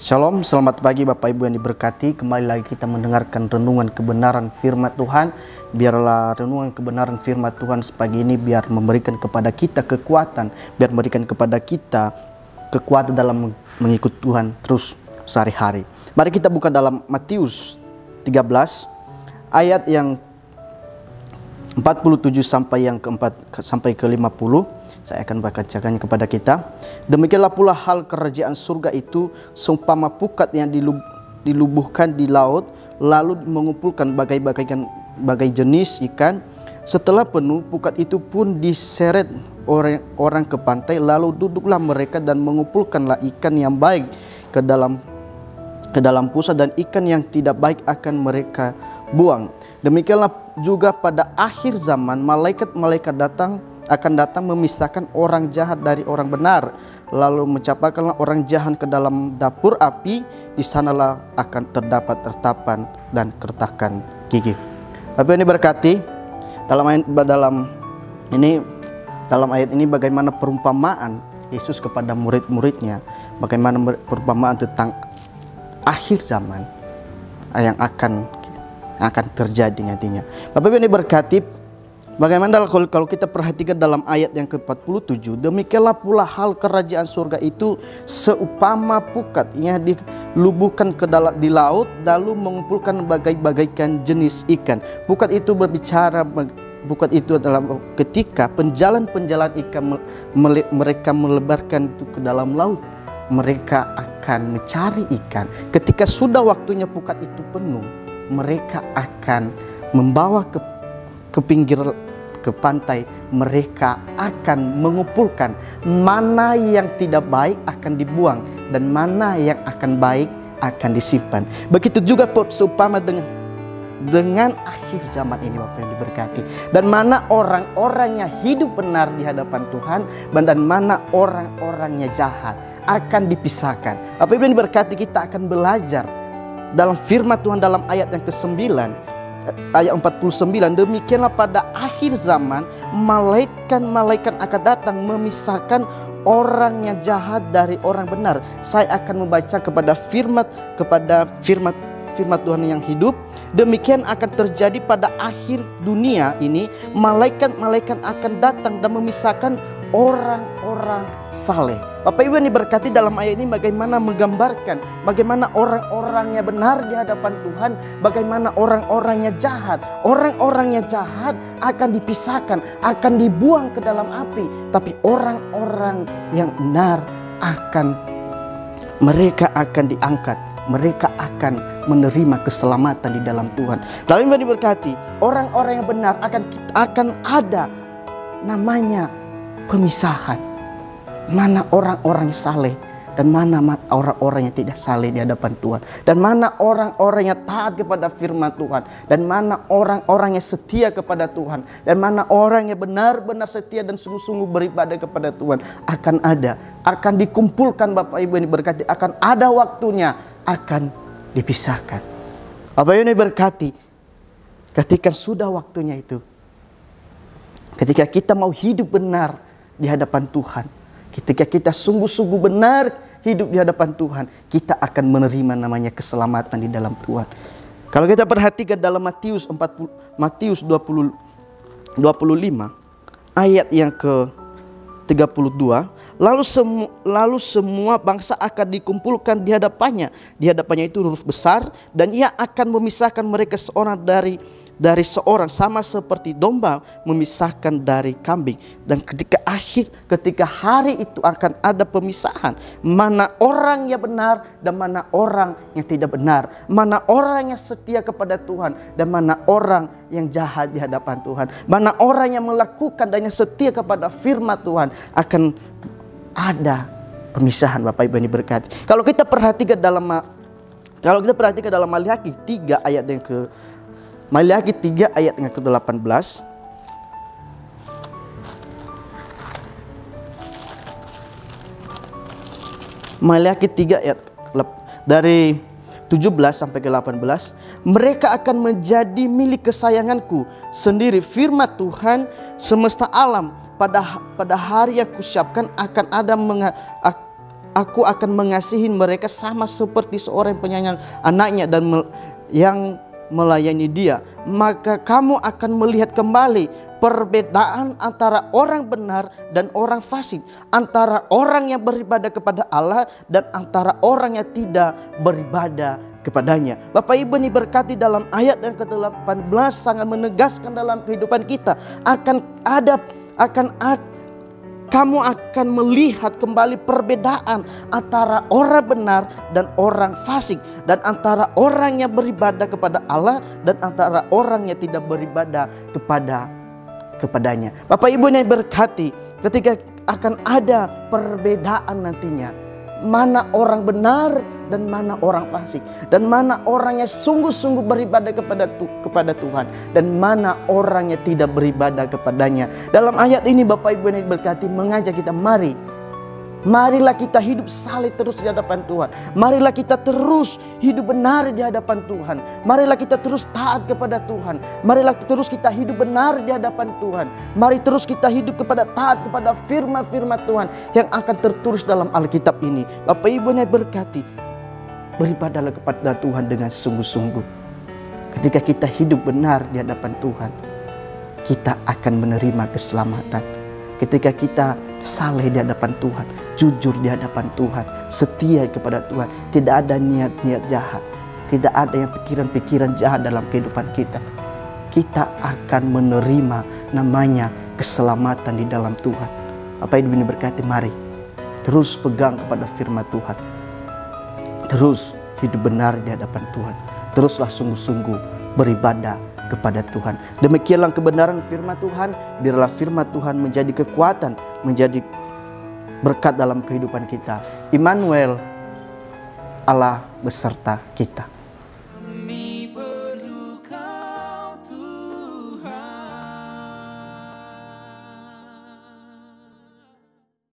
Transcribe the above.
Shalom, selamat pagi Bapak Ibu yang diberkati. Kembali lagi kita mendengarkan renungan kebenaran firman Tuhan. Biarlah renungan kebenaran firman Tuhan pagi ini biar memberikan kepada kita kekuatan, biar memberikan kepada kita kekuatan dalam mengikut Tuhan terus sehari-hari. Mari kita buka dalam Matius 13 ayat yang 47 sampai yang ke 50. Saya akan bacakan kepada kita. Demikianlah pula hal kerajaan surga itu seumpama pukat yang dilubuhkan di laut, lalu mengumpulkan bagai jenis ikan. Setelah penuh, pukat itu pun diseret orang ke pantai, lalu duduklah mereka dan mengumpulkanlah ikan yang baik ke dalam pusat, dan ikan yang tidak baik akan mereka buang. Demikianlah juga pada akhir zaman malaikat-malaikat akan datang memisahkan orang jahat dari orang benar, lalu mencapakanlah orang jahat ke dalam dapur api. Di sanalah akan terdapat ratapan dan kertakan gigi. Bapak ini berkati dalam ayat ini bagaimana perumpamaan Yesus kepada murid-muridnya, bagaimana perumpamaan tentang akhir zaman yang akan terjadi nantinya. Bapak ini berkati, bagaimana kalau kita perhatikan dalam ayat yang ke-47, demikianlah pula hal kerajaan surga itu seumpama pukat yang dilubuhkan di laut, lalu mengumpulkan bagaikan jenis ikan. Pukat itu adalah ketika penjalan-penjalan ikan mereka melebarkan itu ke dalam laut. Mereka akan mencari ikan. Ketika sudah waktunya pukat itu penuh, mereka akan membawa ke pinggir, ke pantai. Mereka akan mengumpulkan mana yang tidak baik akan dibuang, dan mana yang akan baik akan disimpan. Begitu juga seumpama dengan akhir zaman ini, Bapak yang diberkati. Dan mana orang-orangnya hidup benar di hadapan Tuhan, dan mana orang-orangnya jahat akan dipisahkan. Bapak Ibu yang diberkati, kita akan belajar dalam firman Tuhan dalam ayat yang ke-9, ayat 49. Demikianlah pada akhir zaman malaikat akan datang memisahkan orang yang jahat dari orang benar. Saya akan membaca kepada firman Tuhan yang hidup. Demikian akan terjadi pada akhir dunia ini. Malaikat-malaikat akan datang dan memisahkan orang-orang saleh. Bapak Ibu yang diberkati, dalam ayat ini bagaimana menggambarkan bagaimana orang-orangnya benar di hadapan Tuhan, bagaimana orang-orangnya jahat. Orang-orangnya jahat akan dipisahkan, akan dibuang ke dalam api. Tapi orang-orang yang benar mereka akan diangkat. Mereka akan menerima keselamatan di dalam Tuhan. Lalu yang diberkati, orang-orang yang benar akan ada namanya pemisahan. Mana orang-orang saleh dan mana orang-orang yang tidak saleh di hadapan Tuhan, dan mana orang-orang yang taat kepada firman Tuhan, dan mana orang-orang yang setia kepada Tuhan, dan mana orang yang benar-benar setia dan sungguh-sungguh beribadah kepada Tuhan. Akan dikumpulkan, Bapak Ibu yang diberkati, akan ada waktunya, akan dipisahkan. Bapak Ibu yang diberkati, ketika sudah waktunya itu, ketika kita mau hidup benar di hadapan Tuhan, ketika kita sungguh-sungguh benar hidup di hadapan Tuhan, kita akan menerima namanya keselamatan di dalam Tuhan. Kalau kita perhatikan dalam Matius 25 ayat yang ke-32, lalu semua bangsa akan dikumpulkan di hadapannya. Di hadapannya itu huruf besar, dan ia akan memisahkan mereka seorang dari seorang, sama seperti domba memisahkan dari kambing. Dan ketika hari itu akan ada pemisahan, mana orang yang benar dan mana orang yang tidak benar, mana orang yang setia kepada Tuhan dan mana orang yang jahat di hadapan Tuhan, mana orang yang melakukan dan yang setia kepada firman Tuhan. Akan ada pemisahan, Bapak Ibu yang diberkati. Kalau kita perhatikan dalam Maliaki 3 ayat yang ke-18, Maliaki 3 ayat dari 17 sampai ke 18, mereka akan menjadi milik kesayanganku sendiri, firman Tuhan semesta alam. Pada hari yang kusiapkan aku akan mengasihi mereka sama seperti seorang penyayang anaknya dan yang melayani dia. Maka kamu akan melihat kembali perbedaan antara orang benar dan orang fasik, antara orang yang beribadah kepada Allah dan antara orang yang tidak beribadah kepadanya. Bapak Ibu ini berkati dalam ayat yang ke-18 sangat menegaskan dalam kehidupan kita kamu akan melihat kembali perbedaan antara orang benar dan orang fasik, dan antara orang yang beribadah kepada Allah dan antara orang yang tidak beribadah kepadanya. Bapak Ibu yang berkati, ketika akan ada perbedaan nantinya, mana orang benar dan mana orang fasik, dan mana orang yang sungguh-sungguh beribadah kepada Tuhan dan mana orang yang tidak beribadah kepadanya. Dalam ayat ini Bapak Ibu yang berkati mengajak kita, marilah kita hidup saleh terus di hadapan Tuhan. Marilah kita terus hidup benar di hadapan Tuhan. Marilah kita terus taat kepada Tuhan. Marilah terus kita hidup benar di hadapan Tuhan. Mari terus kita hidup taat kepada firman-firman Tuhan yang akan tertulis dalam Alkitab ini. Bapak Ibu yang berkati, beribadahlah kepada Tuhan dengan sungguh-sungguh. Ketika kita hidup benar di hadapan Tuhan, kita akan menerima keselamatan. Ketika kita saleh di hadapan Tuhan, jujur di hadapan Tuhan, setia kepada Tuhan, tidak ada niat-niat jahat, tidak ada yang pikiran-pikiran jahat dalam kehidupan kita, kita akan menerima namanya keselamatan di dalam Tuhan. Bapak Ibu ini berkati, mari terus pegang kepada firman Tuhan, terus hidup benar di hadapan Tuhan, teruslah sungguh-sungguh beribadah kepada Tuhan. Demikianlah kebenaran firman Tuhan. Biarlah firman Tuhan menjadi kekuatan, menjadi berkat dalam kehidupan kita. Immanuel, Allah beserta kita.